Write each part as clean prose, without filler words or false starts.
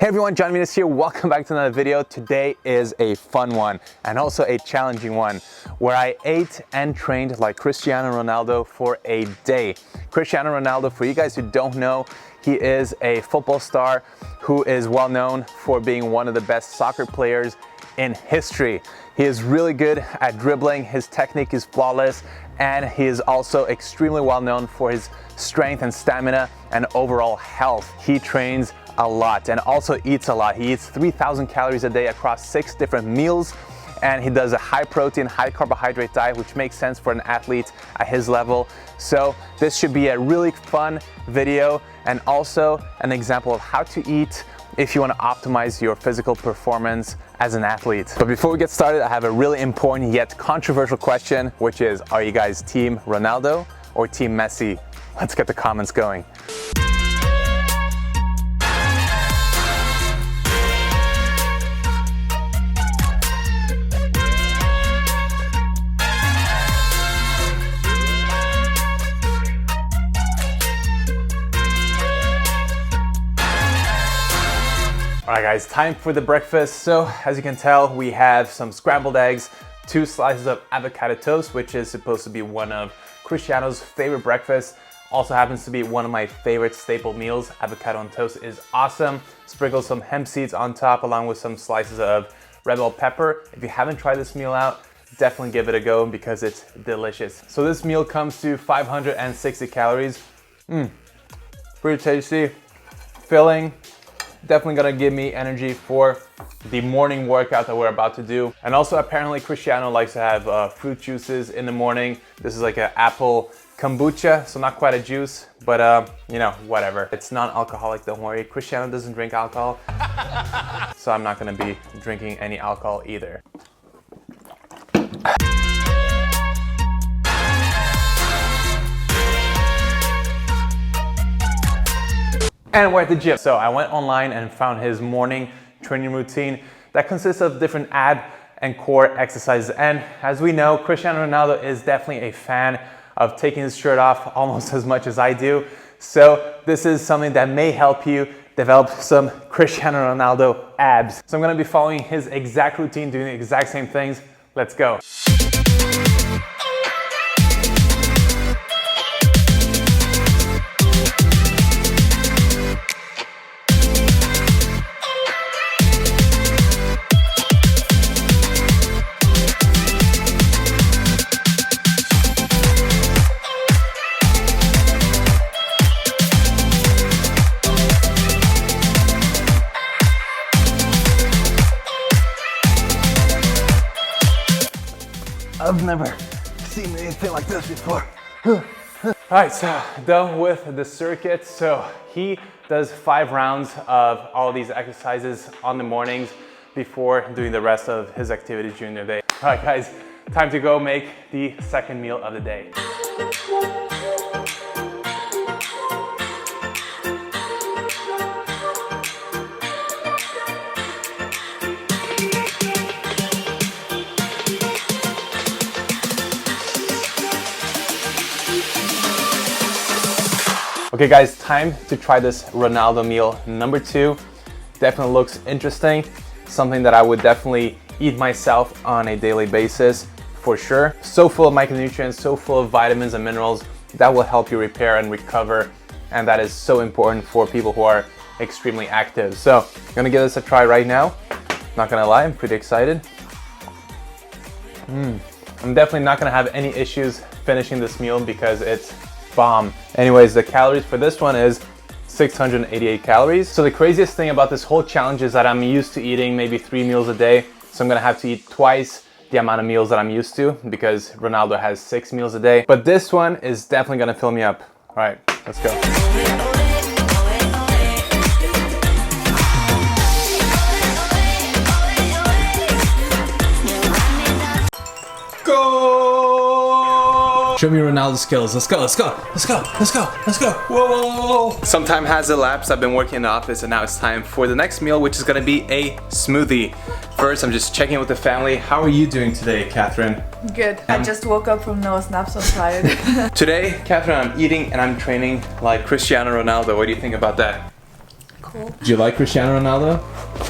Hey everyone, Jon Venus here. Welcome back to another video. Today is a fun one and also a challenging one where I ate and trained like Cristiano Ronaldo for a day. Cristiano Ronaldo, for you guys who don't know, he is a football star who is well known for being one of the best soccer players in history. He is really good at dribbling, his technique is flawless, and he is also extremely well known for his strength and stamina and overall health. He trains a lot and also eats a lot. He eats 3,000 calories a day across 6 different meals, and he does a high protein, high carbohydrate diet, which makes sense for an athlete at his level. So this should be a really fun video and also an example of how to eat if you want to optimize your physical performance as an athlete. But before we get started, I have a really important yet controversial question, which is, are you guys team Ronaldo or team Messi? Let's get the comments going. All right guys, time for the breakfast. So as you can tell, we have some scrambled eggs, 2 slices of avocado toast, which is supposed to be one of Cristiano's favorite breakfasts. Also happens to be one of my favorite staple meals. Avocado on toast is awesome. Sprinkle some hemp seeds on top along with some slices of red bell pepper. If you haven't tried this meal out, definitely give it a go because it's delicious. So this meal comes to 560 calories. Pretty tasty, filling. Definitely gonna give me energy for the morning workout that we're about to do. And also apparently Cristiano likes to have fruit juices in the morning. This is like an apple kombucha, so not quite a juice, but you know, whatever. It's non-alcoholic, don't worry. Cristiano doesn't drink alcohol, so I'm not gonna be drinking any alcohol either. And we're at the gym. So I went online and found his morning training routine that consists of different ab and core exercises. And as we know, Cristiano Ronaldo is definitely a fan of taking his shirt off almost as much as I do. So this is something that may help you develop some Cristiano Ronaldo abs. So I'm gonna be following his exact routine, doing the exact same things. Let's go. I've never seen anything like this before. All right, so done with the circuit. So he does 5 rounds of all these exercises on the mornings before doing the rest of his activities during the day. All right, guys, time to go make the second meal of the day. Okay guys, time to try this Ronaldo meal number 2. Definitely looks interesting. Something that I would definitely eat myself on a daily basis for sure. So full of micronutrients, so full of vitamins and minerals that will help you repair and recover. And that is so important for people who are extremely active. So I'm gonna give this a try right now. Not gonna lie, I'm pretty excited. I'm definitely not gonna have any issues finishing this meal because it's bomb. Anyways, the calories for this one is 688 calories. So the craziest thing about this whole challenge is that I'm used to eating maybe 3 meals a day. So I'm gonna have to eat twice the amount of meals that I'm used to because Ronaldo has 6 meals a day. But this one is definitely gonna fill me up. All right, let's go. Show me Ronaldo's skills. Let's go, let's go, let's go, let's go, let's go. Whoa, whoa, whoa, whoa. Some time has elapsed. I've been working in the office and now it's time for the next meal, which is gonna be a smoothie. First, I'm just checking in with the family. How are you doing today, Catherine? Good. I just woke up from Noah's nap, so I'm tired. Today, Catherine, I'm eating and I'm training like Cristiano Ronaldo. What do you think about that? Cool. Do you like Cristiano Ronaldo?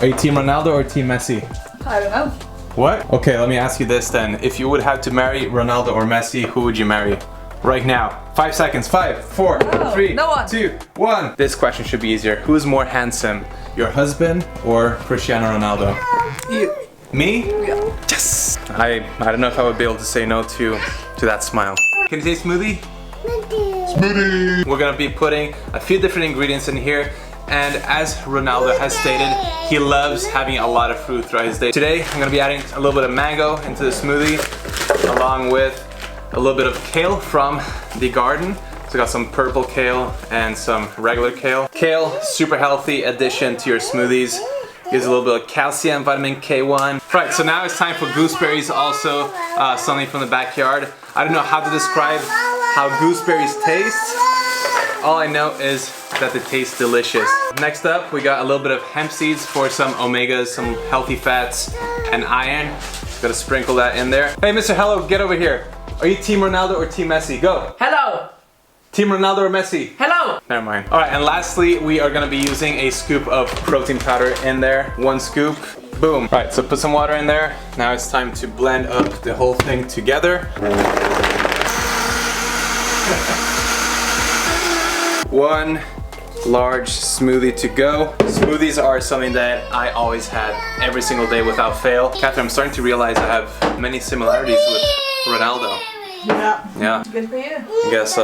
Are you Team Ronaldo or Team Messi? I don't know. What? Okay, let me ask you this then. If you would have to marry Ronaldo or Messi, who would you marry? Right now. 5 seconds. 5, 4, No, 3, no one. 2, 1. This question should be easier. Who's more handsome? Your husband or Cristiano Ronaldo? You. Me? Yeah. Yes! I don't know if I would be able to say no to that smile. Can you say smoothie? Smoothie! We're gonna be putting a few different ingredients in here, and as Ronaldo has stated, he loves having a lot of fruit throughout his day. Today, I'm gonna be adding a little bit of mango into the smoothie, along with a little bit of kale from the garden. So I got some purple kale and some regular kale. Kale, super healthy addition to your smoothies. Gives a little bit of calcium, vitamin K1. Right, so now it's time for gooseberries, also something from the backyard. I don't know how to describe how gooseberries taste. All I know is that they taste delicious. Next up, we got a little bit of hemp seeds for some omegas, some healthy fats, and iron. Gotta sprinkle that in there. Hey, Mr. Hello, get over here. Are you Team Ronaldo or Team Messi? Go. Hello! Team Ronaldo or Messi? Hello! Never mind. All right, and lastly, we are gonna be using a scoop of protein powder in there. 1 scoop, boom. All right, so put some water in there. Now it's time to blend up the whole thing together. 1 large smoothie to go. Smoothies are something that I always had every single day without fail. Catherine, I'm starting to realize I have many similarities with Ronaldo. Yeah. Yeah. Good for you. I guess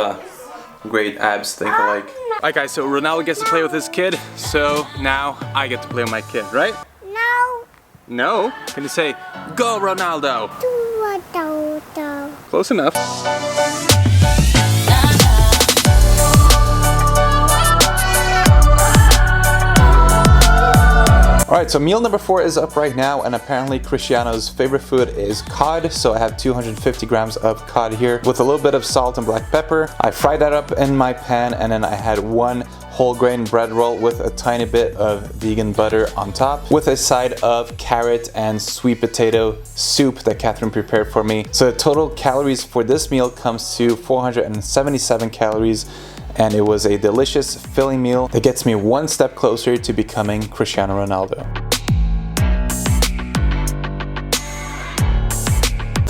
great abs think alike. Alright guys, so Ronaldo gets to play with his kid, so now I get to play with my kid, right? No. No? Can you say, go Ronaldo? Close enough. Alright, so meal number 4 is up right now, and apparently Cristiano's favorite food is cod, so I have 250 grams of cod here with a little bit of salt and black pepper. I fried that up in my pan, and then I had 1 whole grain bread roll with a tiny bit of vegan butter on top, with a side of carrot and sweet potato soup that Catherine prepared for me. So the total calories for this meal comes to 477 calories, and it was a delicious filling meal that gets me 1 step closer to becoming Cristiano Ronaldo.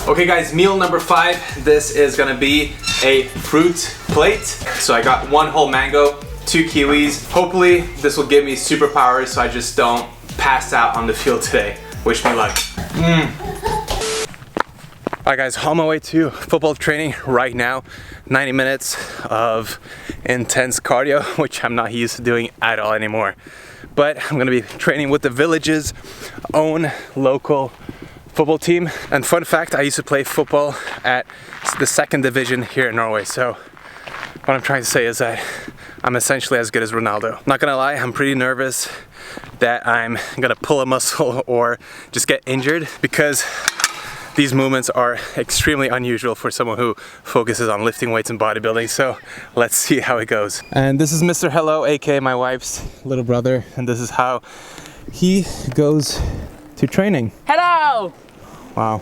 Okay guys, meal number 5. This is gonna be a fruit plate. So I got 1 whole mango, 2 kiwis. Hopefully this will give me superpowers so I just don't pass out on the field today. Wish me luck. Alright guys, on my way to football training right now. 90 minutes of intense cardio, which I'm not used to doing at all anymore. But I'm gonna be training with the village's own local football team. And fun fact, I used to play football at the 2nd division here in Norway. So what I'm trying to say is that I'm essentially as good as Ronaldo. Not gonna lie, I'm pretty nervous that I'm gonna pull a muscle or just get injured, because these movements are extremely unusual for someone who focuses on lifting weights and bodybuilding, so let's see how it goes. And this is Mr. Hello, aka my wife's little brother, and this is how he goes to training. Hello! Wow.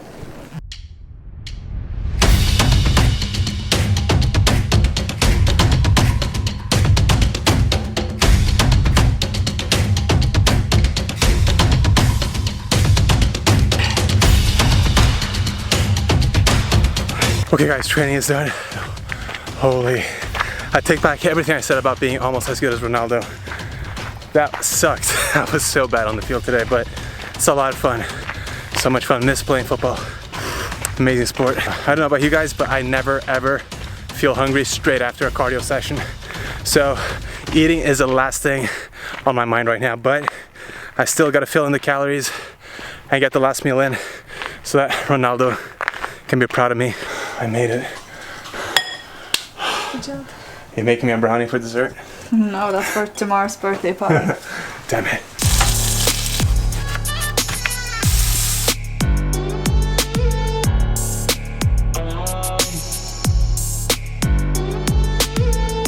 Okay guys, training is done. Holy, I take back everything I said about being almost as good as Ronaldo. That sucked. I was so bad on the field today, but it's a lot of fun. So much fun. Miss playing football. Amazing sport. I don't know about you guys, but I never ever feel hungry straight after a cardio session. So eating is the last thing on my mind right now, but I still gotta fill in the calories and get the last meal in so that Ronaldo can be proud of me. I made it. Good job. You making me a brownie for dessert? No, that's for tomorrow's birthday party. Damn it.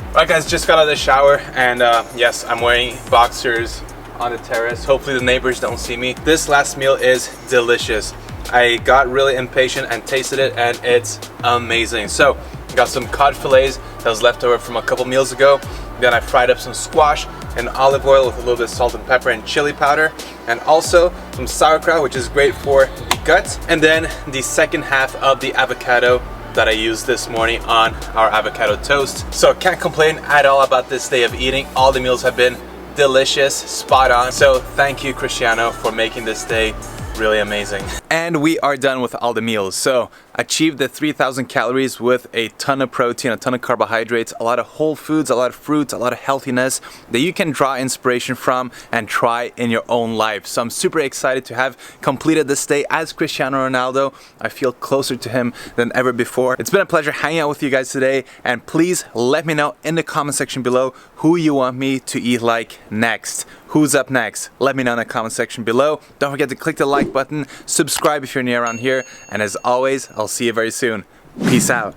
Alright guys, just got out of the shower, and yes, I'm wearing boxers on the terrace. Hopefully the neighbors don't see me. This last meal is delicious. I got really impatient and tasted it, and it's amazing. So, got some cod fillets that was left over from a couple meals ago. Then I fried up some squash in olive oil with a little bit of salt and pepper and chili powder, and also some sauerkraut, which is great for the gut. And then the second half of the avocado that I used this morning on our avocado toast. So can't complain at all about this day of eating. All the meals have been delicious, spot on. So thank you, Cristiano, for making this day really amazing. And we are done with all the meals. So achieved the 3,000 calories with a ton of protein, a ton of carbohydrates, a lot of whole foods, a lot of fruits, a lot of healthiness that you can draw inspiration from and try in your own life. So I'm super excited to have completed this day as Cristiano Ronaldo. I feel closer to him than ever before. It's been a pleasure hanging out with you guys today, and please let me know in the comment section below who you want me to eat like next. Who's up next? Let me know in the comment section below. Don't forget to click the like button, subscribe if you're new around here, and as always, I'll see you very soon. Peace out.